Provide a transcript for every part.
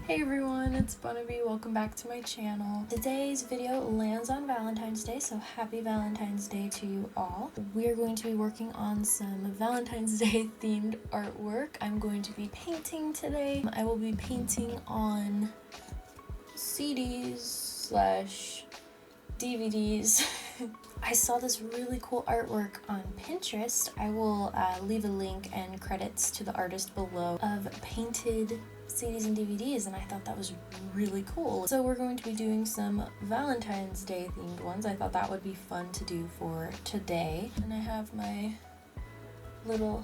Hey everyone, it's Bunnibi. Welcome back to my channel. Today's video lands on Valentine's Day, so happy Valentine's Day to you all. We are going to be working on some Valentine's Day themed artwork. I'm going to be painting today. I will be painting on CDs/DVDs. I saw this really cool artwork on Pinterest. I will leave a link and credits to the artist below of painted CDs and DVDs, and I thought that was really cool. So we're going to be doing some Valentine's Day themed ones. I thought that would be fun to do for today. And I have my little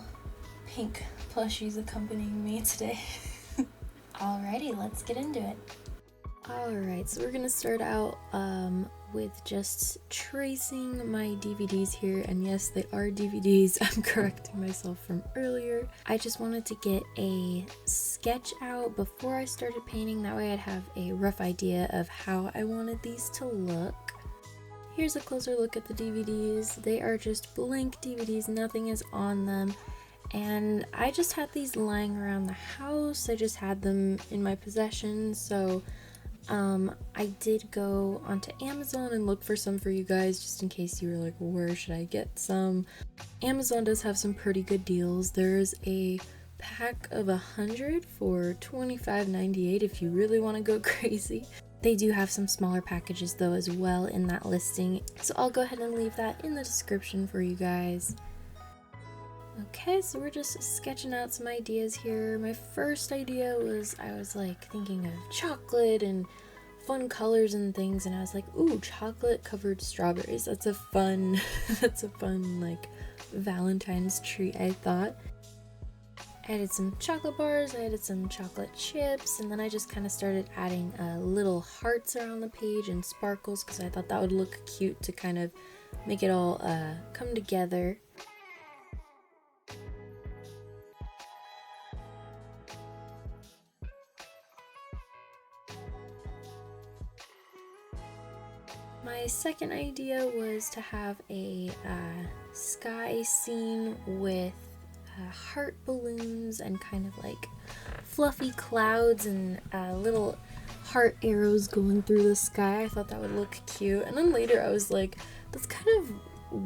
pink plushies accompanying me today. Alrighty, let's get into it. Alright, so we're gonna start out with just tracing my DVDs here, and yes, they are DVDs. I'm correcting myself from earlier. I just wanted to get a sketch out before I started painting, that way I'd have a rough idea of how I wanted these to look. Here's a closer look at the DVDs. They are just blank DVDs, nothing is on them. And I just had these lying around the house. I just had them in my possession, so I did go onto Amazon and look for some for you guys, just in case you were like, where should I get some? Amazon does have some pretty good deals. There's a pack of 100 for $25.98 if you really want to go crazy. They do have some smaller packages though as well in that listing, so I'll go ahead and leave that in the description for you guys. Okay, so we're just sketching out some ideas here. My first idea was, I was like thinking of chocolate and fun colors and things, and I was like, ooh, chocolate covered strawberries. That's a fun, like Valentine's treat, I thought. I added some chocolate bars, I added some chocolate chips, and then I just kind of started adding little hearts around the page and sparkles because I thought that would look cute to kind of make it all come together. My second idea was to have a sky scene with heart balloons and kind of like fluffy clouds and little heart arrows going through the sky. I thought that would look cute. And then later I was like, that's kind of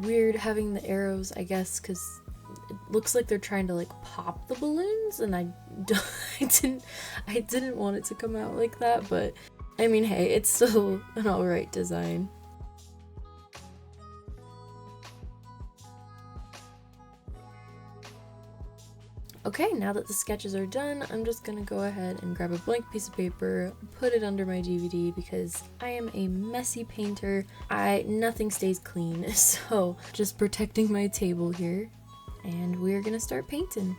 weird having the arrows, I guess, because it looks like they're trying to like pop the balloons, and I didn't want it to come out like that, but I mean, hey, it's still an alright design. Okay, now that the sketches are done, I'm just gonna go ahead and grab a blank piece of paper, put it under my DVD because I am a messy painter. Nothing stays clean, so just protecting my table here. And we're gonna start painting.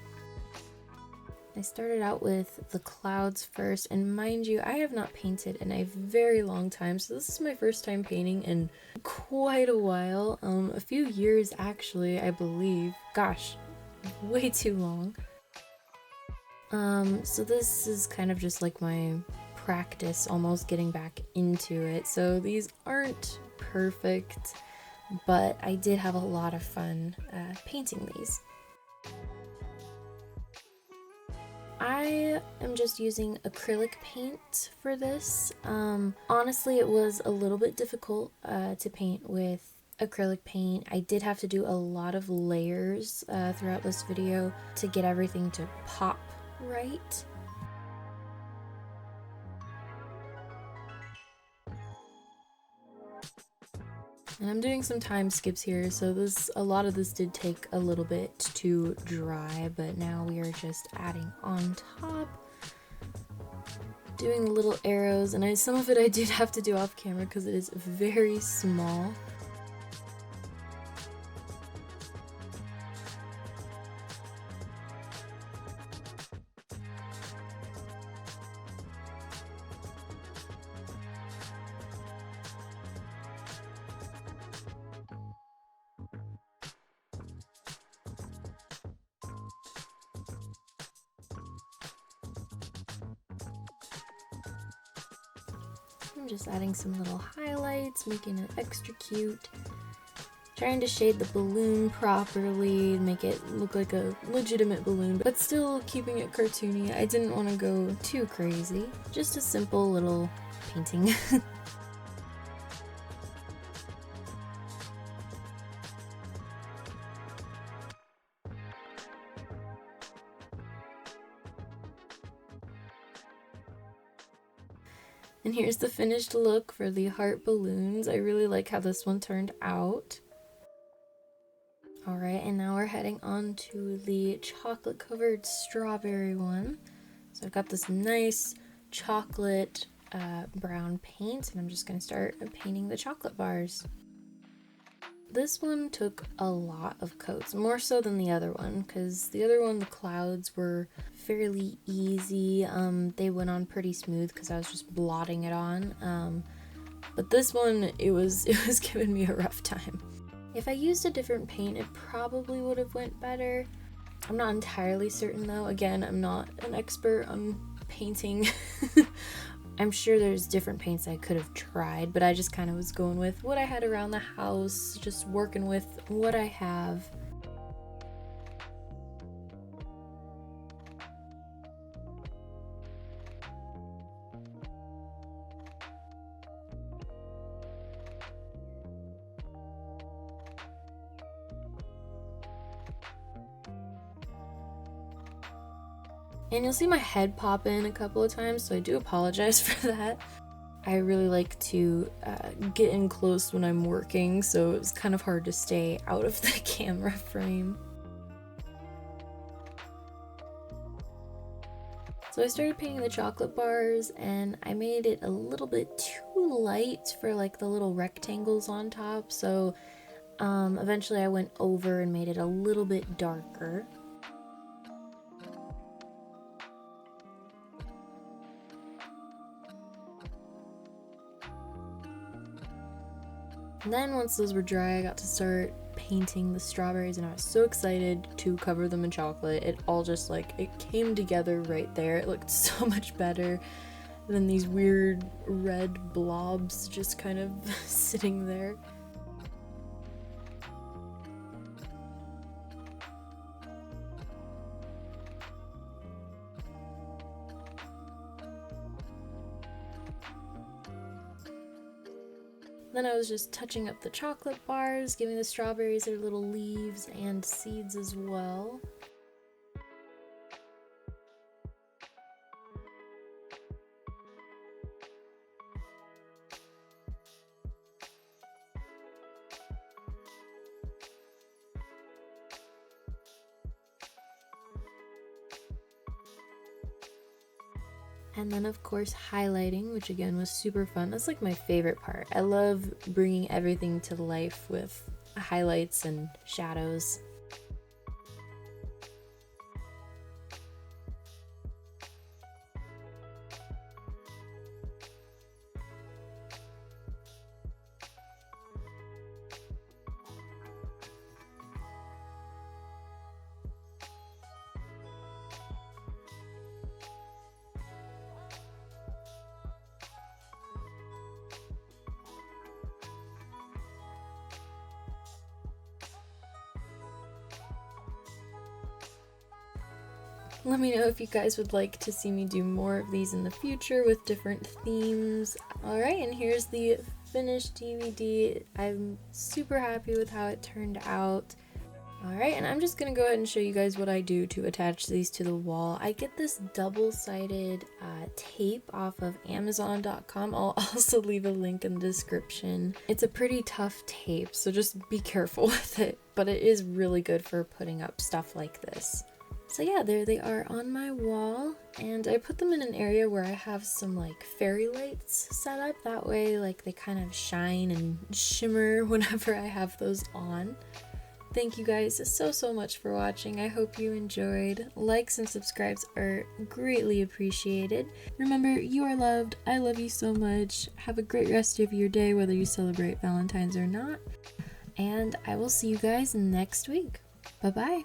I started out with the clouds first, and mind you, I have not painted in a very long time, so this is my first time painting in quite a while, a few years actually, I believe. Gosh, way too long. So this is kind of just like my practice, almost getting back into it. So these aren't perfect, but I did have a lot of fun painting these. I am just using acrylic paint for this. Honestly, it was a little bit difficult to paint with acrylic paint. I did have to do a lot of layers throughout this video to get everything to pop right. And I'm doing some time skips here, so a lot of this did take a little bit to dry, but now we are just adding on top, doing the little arrows, and some of it I did have to do off camera because it is very small. I'm just adding some little highlights, making it extra cute. Trying to shade the balloon properly, make it look like a legitimate balloon, but still keeping it cartoony. I didn't want to go too crazy. Just a simple little painting. And here's the finished look for the heart balloons. I really like how this one turned out. Alright, and now we're heading on to the chocolate covered strawberry one. So I've got this nice chocolate brown paint, and I'm just going to start painting the chocolate bars. This one took a lot of coats, more so than the other one, because the other one, the clouds were fairly easy. They went on pretty smooth because I was just blotting it on. But this one, it was giving me a rough time. If I used a different paint, it probably would have went better. I'm not entirely certain though. Again, I'm not an expert on painting. I'm sure there's different paints I could have tried, but I just kind of was going with what I had around the house, just working with what I have. And you'll see my head pop in a couple of times, so I do apologize for that. I really like to get in close when I'm working, so it was kind of hard to stay out of the camera frame. So I started painting the chocolate bars, and I made it a little bit too light for like the little rectangles on top, so eventually I went over and made it a little bit darker. And then once those were dry, I got to start painting the strawberries, and I was so excited to cover them in chocolate. It all just like, it came together right there. It looked so much better than these weird red blobs just kind of sitting there. Then I was just touching up the chocolate bars, giving the strawberries their little leaves and seeds as well. And then of course highlighting, which again was super fun. That's like my favorite part. I love bringing everything to life with highlights and shadows. Let me know if you guys would like to see me do more of these in the future with different themes. Alright, and here's the finished DVD. I'm super happy with how it turned out. Alright, and I'm just gonna go ahead and show you guys what I do to attach these to the wall. I get this double-sided tape off of Amazon.com. I'll also leave a link in the description. It's a pretty tough tape, so just be careful with it, but it is really good for putting up stuff like this. So yeah, there they are on my wall, and I put them in an area where I have some like fairy lights set up. That way like they kind of shine and shimmer whenever I have those on. Thank you guys so much for watching. I hope you enjoyed. Likes and subscribes are greatly appreciated. Remember, you are loved. I love you so much. Have a great rest of your day, whether you celebrate Valentine's or not. And I will see you guys next week. Bye-bye.